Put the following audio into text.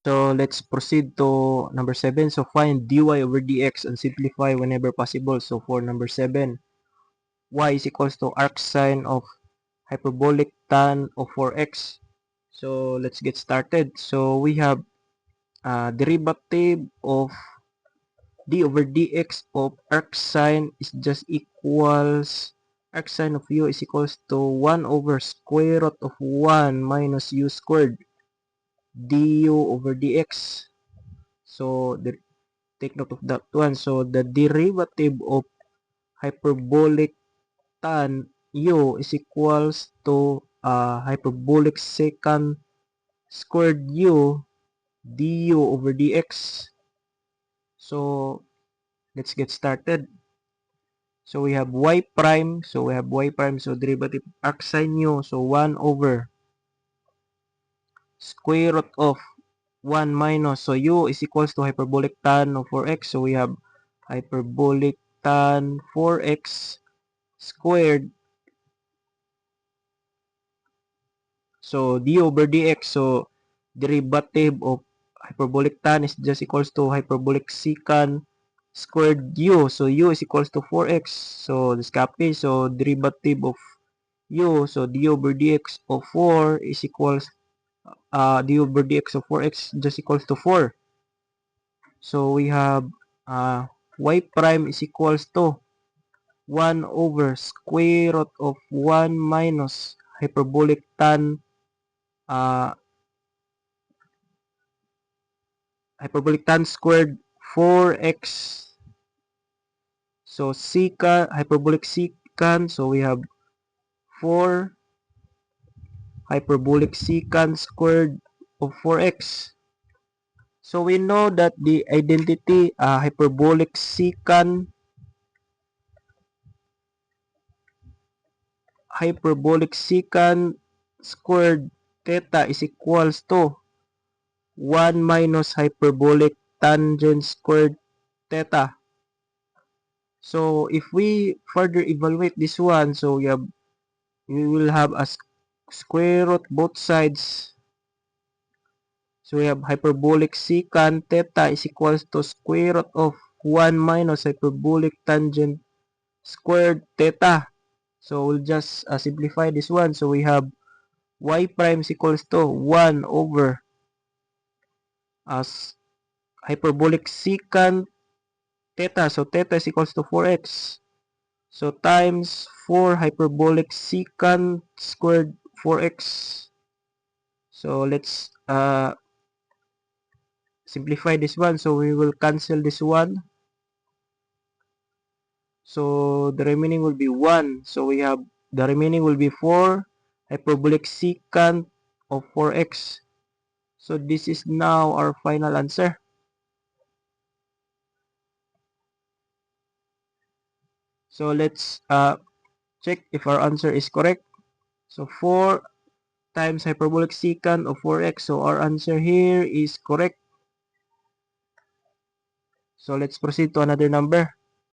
So let's proceed to number 7. So find dy over dx and simplify whenever possible. So for number 7, y is equals to arc sine of hyperbolic tan of 4x. So let's get started. So we have derivative of d over dx of arc sine is just equals arc sine of u is equals to 1 over square root of 1 minus u squared du over dx. So take note of that one. So the derivative of hyperbolic tan u is equals to hyperbolic secant squared u du over dx. So let's get started. So we have y prime. So derivative of arc sine u. So 1 over square root of 1 minus. So u is equals to hyperbolic tan of 4x. So we have hyperbolic tan 4x squared. So d over dx. So derivative of hyperbolic tan is just equals to hyperbolic secant squared u. So u is equals to 4x. So this copy. So derivative of u. So d over dx of 4 is equals d over dx of 4x just equals to 4. So we have y prime is equals to 1 over square root of 1 minus hyperbolic tan squared 4x. So hyperbolic secant, so we have 4 hyperbolic secant squared of 4x. So we know that the identity hyperbolic secant squared theta is equals to 1 minus hyperbolic tangent squared theta. So if we further evaluate this one, so we will have a square root both sides. So we have hyperbolic secant theta is equals to square root of 1 minus hyperbolic tangent squared theta. So we'll just simplify this one. So we have y prime is equals to 1 over hyperbolic secant theta. So theta is equals to 4x. So times 4 hyperbolic secant squared 4x. So let's simplify this one. So we will cancel this one. So the remaining will be 1. So we have the remaining will be 4 hyperbolic secant of 4x. So this is now our final answer. So let's check if our answer is correct. So 4 times hyperbolic secant of 4x. So our answer here is correct. So let's proceed to another number.